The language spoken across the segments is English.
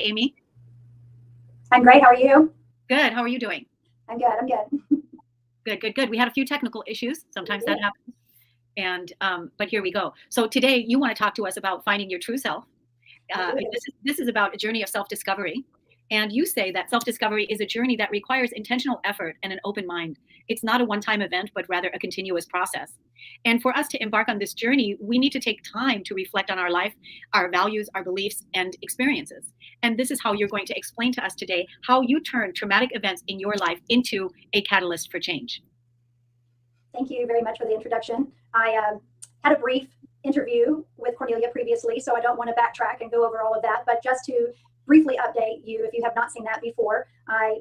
Hey, Amy. I'm great. How are you? Good. How are you doing? I'm good. I'm good. Good, good, good. We had a few technical issues. We Sometimes that did. happens. And but here we go. So today you want to talk to us about finding your true self. I do. This is about a journey of self-discovery. And you say that self-discovery is a journey that requires intentional effort and an open mind. It's not a one-time event, but rather a continuous process. And for us to embark on this journey, we need to take time to reflect on our life, our values, our beliefs, and experiences. And this is how you're going to explain to us today how you turn traumatic events in your life into a catalyst for change. Thank you very much for the introduction. I had a brief interview with Cornelia previously, so I don't want to backtrack and go over all of that. But just to briefly update you, if you have not seen that before, I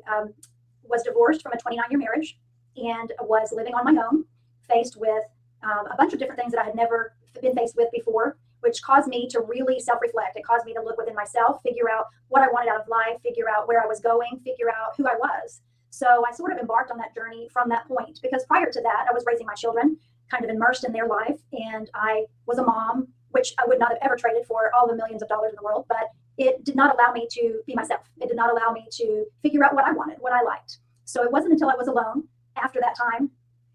was divorced from a 29-year marriage and was living on my own, faced with a bunch of different things that I had never been faced with before, which caused me to really self-reflect. It caused me to look within myself, figure out what I wanted out of life, figure out where I was going, figure out who I was. So I sort of embarked on that journey from that point, because prior to that, I was raising my children, kind of immersed in their life. And I was a mom, which I would not have ever traded for all the millions of dollars in the world, but it did not allow me to be myself. It did not allow me to figure out what I wanted, what I liked. So it wasn't until I was alone after that time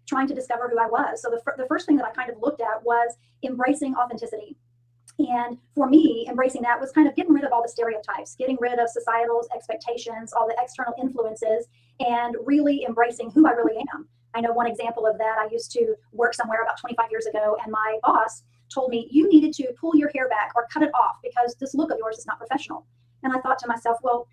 trying to discover who I was. So the first thing that I kind of looked at was embracing authenticity. And for me, embracing that was kind of getting rid of all the stereotypes, getting rid of societal expectations, all the external influences, and really embracing who I really am. I know one example of that, I used to work somewhere about 25 years ago, and my boss told me, you needed to pull your hair back or cut it off because this look of yours is not professional. And I thought to myself, well,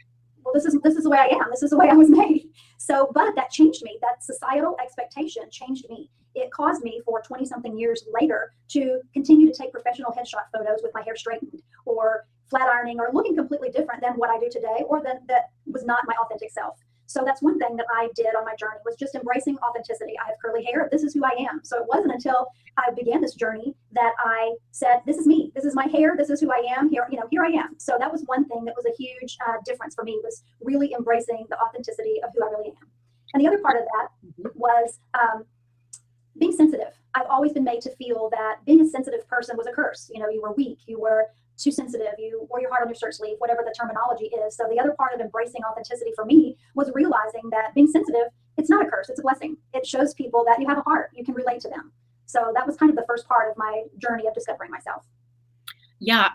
this is the way I am. This is the way I was made. So, but that changed me. That societal expectation changed me. It caused me for 20 something years later to continue to take professional headshot photos with my hair straightened or flat ironing or looking completely different than what I do today, or that was not my authentic self. So that's one thing that I did on my journey, was just embracing authenticity. I have curly hair. This is who I am. So it wasn't until I began this journey that I said, this is me. This is my hair. This is who I am. Here I am. So that was one thing that was a huge difference for me, was really embracing the authenticity of who I really am. And the other part of that was being sensitive. I've always been made to feel that being a sensitive person was a curse. You were weak. You were too sensitive, you wore your heart on your shirt sleeve, whatever the terminology is. So the other part of embracing authenticity for me was realizing that being sensitive, it's not a curse, it's a blessing. It shows people that you have a heart, you can relate to them. So that was kind of the first part of my journey of discovering myself. Yeah,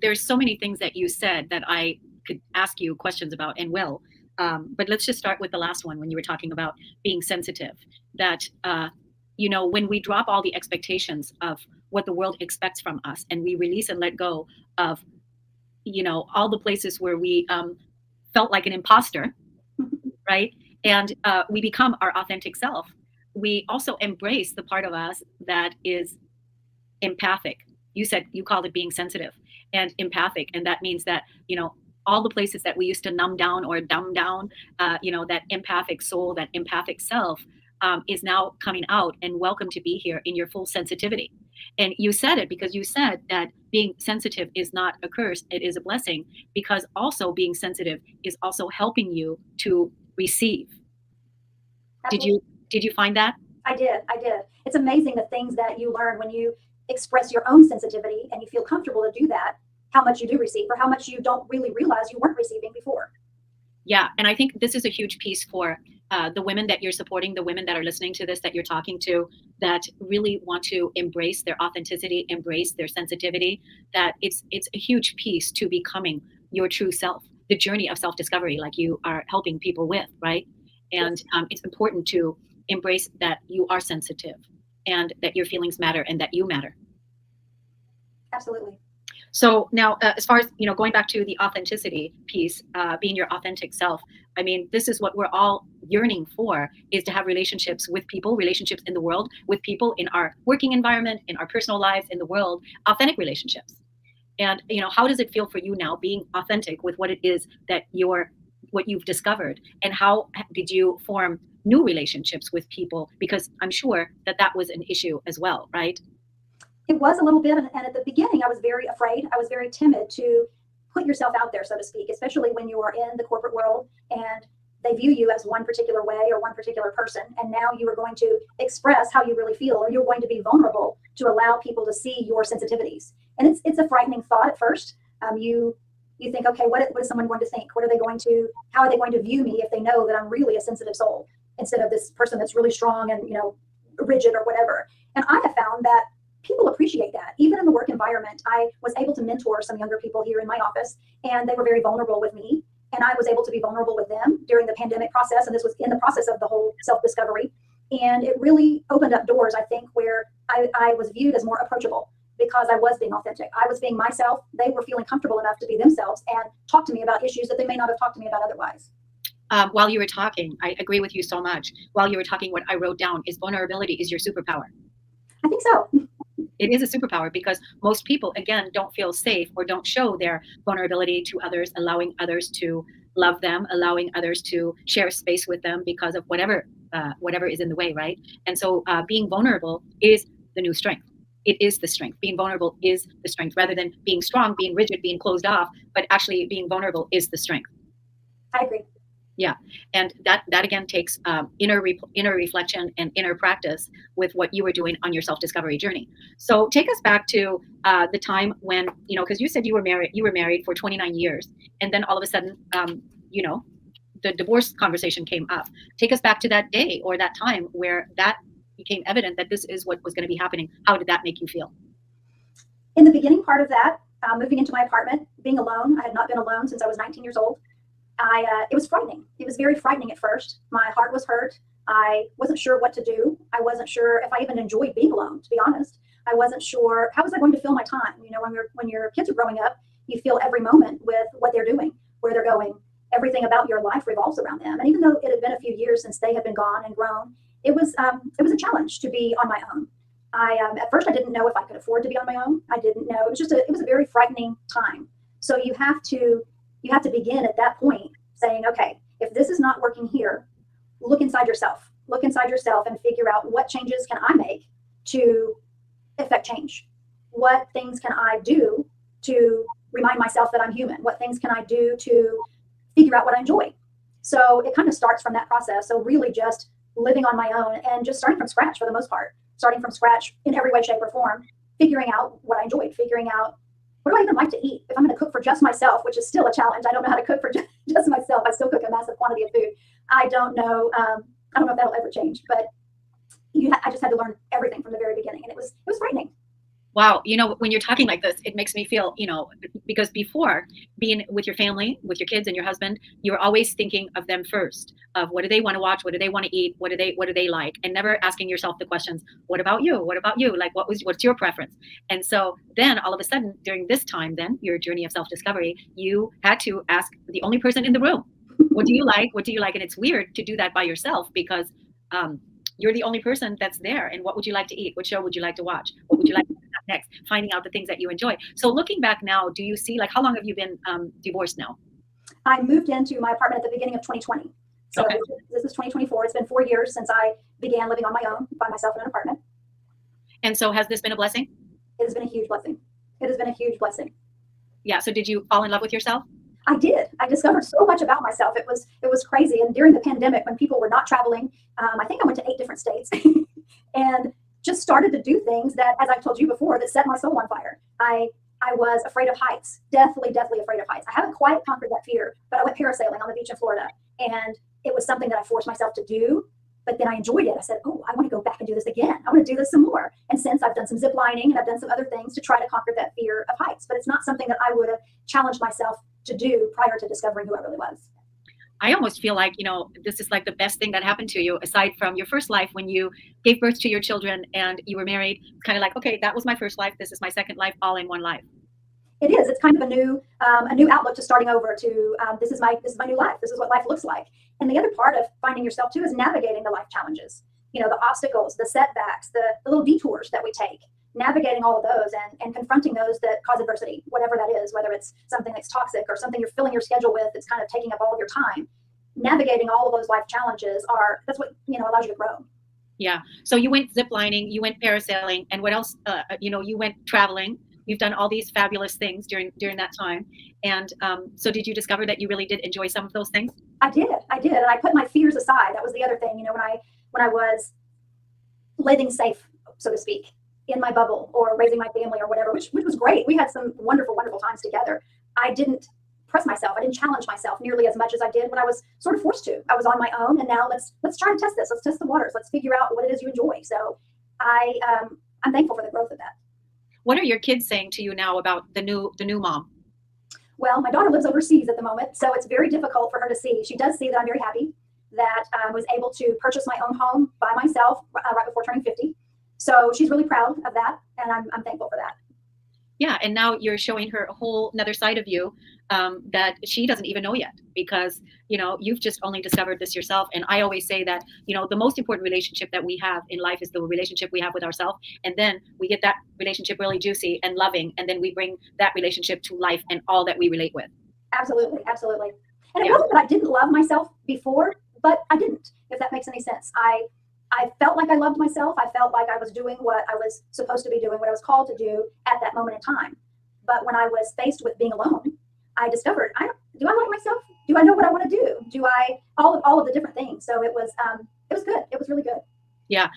there's so many things that you said that I could ask you questions about and will. But let's just start with the last one when you were talking about being sensitive. That, when we drop all the expectations of what the world expects from us and we release and let go of, all the places where we felt like an imposter, right? And we become our authentic self. We also embrace the part of us that is empathic. You called it being sensitive and empathic. And that means that, all the places that we used to numb down or dumb down, that empathic soul, that empathic self is now coming out and welcome to be here in your full sensitivity. And you said it because you said that being sensitive is not a curse, it is a blessing, because also being sensitive is also helping you to receive. Absolutely. Did you find that? I did. It's amazing the things that you learn when you express your own sensitivity and you feel comfortable to do that, how much you do receive or how much you don't really realize you weren't receiving before. Yeah, and I think this is a huge piece for the women that you're supporting, the women that are listening to this, that you're talking to, that really want to embrace their authenticity, embrace their sensitivity, that it's a huge piece to becoming your true self, the journey of self-discovery, like you are helping people with, right? And it's important to embrace that you are sensitive and that your feelings matter and that you matter. Absolutely. So now, as far as, going back to the authenticity piece, being your authentic self, I mean, this is what we're all yearning for, is to have relationships with people, relationships in the world, with people in our working environment, in our personal lives, in the world, authentic relationships. And, how does it feel for you now being authentic with what it is that what you've discovered? And how did you form new relationships with people? Because I'm sure that was an issue as well, right? It was a little bit, and at the beginning I was very afraid. I was very timid to put yourself out there, so to speak, especially when you are in the corporate world and they view you as one particular way or one particular person, and now you are going to express how you really feel, or you're going to be vulnerable to allow people to see your sensitivities. And it's a frightening thought at first. You You think, okay, what is someone going to think? How are they going to view me if they know that I'm really a sensitive soul instead of this person that's really strong and, rigid or whatever. And I have found that people appreciate that. Even in the work environment, I was able to mentor some younger people here in my office, and they were very vulnerable with me. And I was able to be vulnerable with them during the pandemic process. And this was in the process of the whole self-discovery. And it really opened up doors, I think, where I was viewed as more approachable because I was being authentic. I was being myself. They were feeling comfortable enough to be themselves and talk to me about issues that they may not have talked to me about otherwise. While you were talking, I agree with you so much. While you were talking, what I wrote down is vulnerability is your superpower. I think so. It is a superpower because most people, again, don't feel safe or don't show their vulnerability to others, allowing others to love them, allowing others to share space with them because of whatever is in the way, right? And so being vulnerable is the new strength. It is the strength. Being vulnerable is the strength rather than being strong, being rigid, being closed off, but actually being vulnerable is the strength. I agree. Yeah, and that again takes inner reflection and inner practice with what you were doing on your self-discovery journey. So take us back to the time when, because you said you were married for 29 years, and then all of a sudden, the divorce conversation came up. Take us back to that day or that time where that became evident that this is what was going to be happening. How did that make you feel? In the beginning part of that, moving into my apartment, being alone, I had not been alone since I was 19 years old. It was frightening. It was very frightening at first. My heart was hurt. I wasn't sure what to do. I wasn't sure if I even enjoyed being alone, to be honest. I wasn't sure how was I going to fill my time. When your kids are growing up, you fill every moment with what they're doing, where they're going. Everything about your life revolves around them. And even though it had been a few years since they had been gone and grown, it was a challenge to be on my own. At first I didn't know if I could afford to be on my own. I didn't know. It was a very frightening time. So you have to begin at that point saying, okay, if this is not working here, look inside yourself and figure out what changes can I make to affect change? What things can I do to remind myself that I'm human? What things can I do to figure out what I enjoy? So it kind of starts from that process. So really just living on my own and just starting from scratch for the most part, starting from scratch in every way, shape, or form, figuring out what I enjoyed, figuring out what do I even like to eat? If I'm going to cook for just myself, which is still a challenge, I don't know how to cook for just myself. I still cook a massive quantity of food. I don't know if that'll ever change, but I just had to learn everything from the very beginning, and it was frightening. Wow. When you're talking like this, it makes me feel, because before being with your family, with your kids and your husband, you were always thinking of them first, of what do they want to watch? What do they want to eat? What do they like? And never asking yourself the questions, what about you? What about you? Like, what's your preference? And so then all of a sudden during this time, then your journey of self-discovery, you had to ask the only person in the room, what do you like? What do you like? And it's weird to do that by yourself because, you're the only person that's there. And what would you like to eat? What show would you like to watch? What would you like to do next? Finding out the things that you enjoy. So looking back now, do you see, how long have you been divorced now? I moved into my apartment at the beginning of 2020. So okay. This is 2024. It's been 4 years since I began living on my own by myself in an apartment. And so has this been a blessing? It has been a huge blessing. It has been a huge blessing. Yeah. So did you fall in love with yourself? I did. I discovered so much about myself. It was crazy. And during the pandemic, when people were not traveling, I think I went to 8 different states and just started to do things that, as I've told you before, that set my soul on fire. I was afraid of heights, definitely afraid of heights. I haven't quite conquered that fear, but I went parasailing on the beach in Florida, and it was something that I forced myself to do. But then I enjoyed it. I said, oh, I want to go back and do this again. I want to do this some more. And since I've done some zip lining and I've done some other things to try to conquer that fear of heights, but it's not something that I would have challenged myself to do prior to discovering who I really was. I almost feel like, this is like the best thing that happened to you aside from your first life when you gave birth to your children and you were married. It's kind of like, okay, that was my first life. This is my second life, all in one life. It is. It's kind of a new outlook to starting over to this is my new life. This is what life looks like. And the other part of finding yourself too is navigating the life challenges, the obstacles, the setbacks, the little detours that we take, navigating all of those and confronting those that cause adversity, whatever that is, whether it's something that's toxic or something you're filling your schedule with that's kind of taking up all of your time. Navigating all of those life challenges that's what allows you to grow. Yeah. So you went ziplining, you went parasailing, and what else? You went traveling. You've done all these fabulous things during that time. And so did you discover that you really did enjoy some of those things? I did. And I put my fears aside. That was the other thing, when I was living safe, so to speak, in my bubble or raising my family or whatever, which was great. We had some wonderful, wonderful times together. I didn't press myself. I didn't challenge myself nearly as much as I did when I was sort of forced to. I was on my own, and now let's try to test this. Let's test the waters. Let's figure out what it is you enjoy. So I'm thankful for the growth of that. What are your kids saying to you now about the new mom? Well, my daughter lives overseas at the moment, so it's very difficult for her to see. She does see that I'm very happy that I was able to purchase my own home by myself right before turning 50. So she's really proud of that, and I'm thankful for that. Yeah, and now you're showing her a whole another side of you that she doesn't even know yet, because you've just only discovered this yourself. And I always say that the most important relationship that we have in life is the relationship we have with ourselves, and then we get that relationship really juicy and loving, and then we bring that relationship to life and all that we relate with. Absolutely, absolutely. And it Yeah. wasn't that I didn't love myself before, but I didn't, if that makes any sense. I felt like I loved myself. I felt like I was doing what I was supposed to be doing, what I was called to do at that moment in time. But when I was faced with being alone, I discovered, do I like myself? Do I know what I want to do? Do I, all of the different things. So it was good. It was really good. Yeah.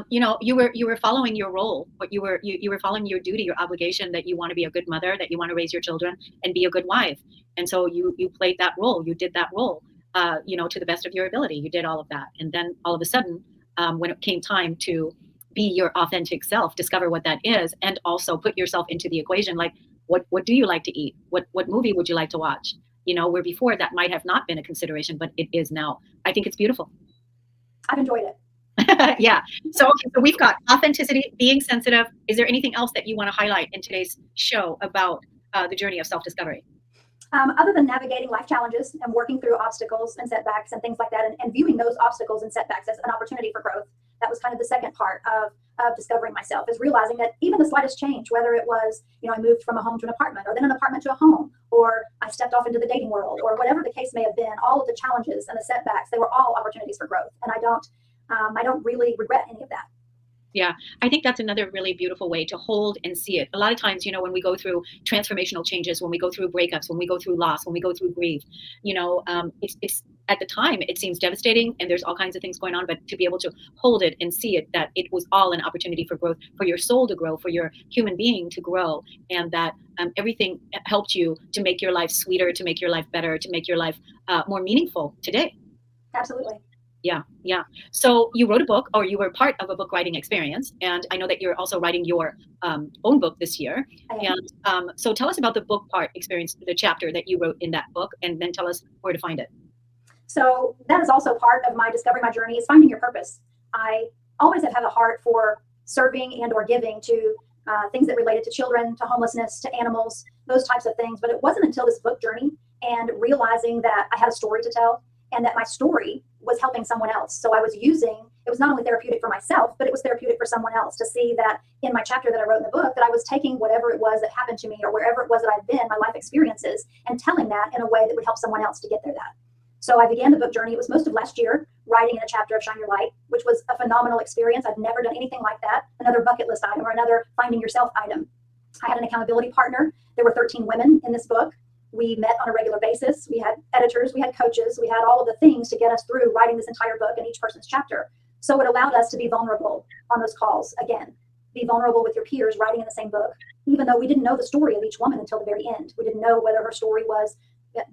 You were following your role, but you were following your duty, your obligation, that you want to be a good mother, that you want to raise your children and be a good wife. And so you played that role. You did that role, to the best of your ability. You did all of that. And then all of a sudden, when it came time to be your authentic self, discover what that is, and also put yourself into the equation. Like, what do you like to eat? What movie would you like to watch? Where before that might have not been a consideration, but it is now. I think it's beautiful. I've enjoyed it. Yeah. So we've got authenticity, being sensitive. Is there anything else that you want to highlight in today's show about the journey of self-discovery? Other than navigating life challenges and working through obstacles and setbacks and things like that, and viewing those obstacles and setbacks as an opportunity for growth, that was kind of the second part of discovering myself, is realizing that even the slightest change, whether it was, I moved from a home to an apartment, or then an apartment to a home, or I stepped off into the dating world, or whatever the case may have been, all of the challenges and the setbacks, they were all opportunities for growth. And I don't really regret any of that. Yeah, I think that's another really beautiful way to hold and see it. A lot of times, when we go through transformational changes, when we go through breakups, when we go through loss, when we go through grief, it's at the time it seems devastating and there's all kinds of things going on, but to be able to hold it and see it, that it was all an opportunity for growth, for your soul to grow, for your human being to grow, and that everything helped you to make your life sweeter, to make your life better, to make your life more meaningful today. Absolutely. Yeah. So you wrote a book, or you were part of a book writing experience, and I know that you're also writing your own book this year. And so tell us about the book part experience, the chapter that you wrote in that book, and then tell us where to find it. So that is also part of my discovering my journey, is finding your purpose. I always have had a heart for serving and or giving to things that related to children, to homelessness, to animals, those types of things. But it wasn't until this book journey and realizing that I had a story to tell, and that my story was helping someone else. So it was not only therapeutic for myself, but it was therapeutic for someone else, to see that in my chapter that I wrote in the book, that I was taking whatever it was that happened to me, or wherever it was that I've been, my life experiences, and telling that in a way that would help someone else to get there. So I began the book journey. It was most of last year, writing in a chapter of Shine Your Light, which was a phenomenal experience. I've never done anything like that. Another bucket list item, or another finding yourself item. I had an accountability partner. There were 13 women in this book. We met on a regular basis. We had editors, we had coaches, we had all of the things to get us through writing this entire book and each person's chapter. So it allowed us to be vulnerable on those calls. Again, be vulnerable with your peers writing in the same book, even though we didn't know the story of each woman until the very end. We didn't know whether her story was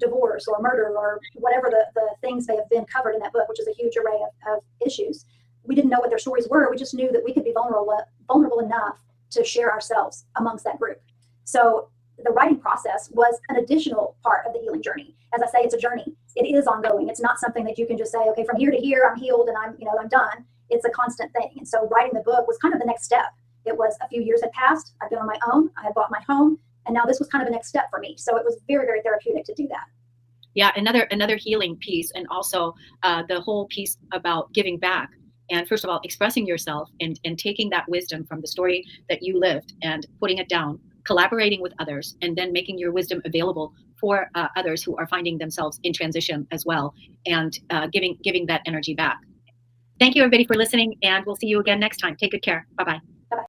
divorce or murder or whatever the things may have been covered in that book, which is a huge array of issues. We didn't know what their stories were. We just knew that we could be vulnerable enough to share ourselves amongst that group. So the writing process was an additional part of the healing journey. As I say, it's a journey. It is ongoing. It's not something that you can just say, okay, from here to here, I'm healed and I'm done. It's a constant thing. And so writing the book was kind of the next step. It was a few years had passed. I'd been on my own. I had bought my home. And now this was kind of the next step for me. So it was very, very therapeutic to do that. Yeah, another healing piece, and also the whole piece about giving back. And first of all, expressing yourself and taking that wisdom from the story that you lived and putting it down, collaborating with others, and then making your wisdom available for others who are finding themselves in transition as well, and giving that energy back. Thank you, everybody, for listening, and we'll see you again next time. Take good care. Bye-bye.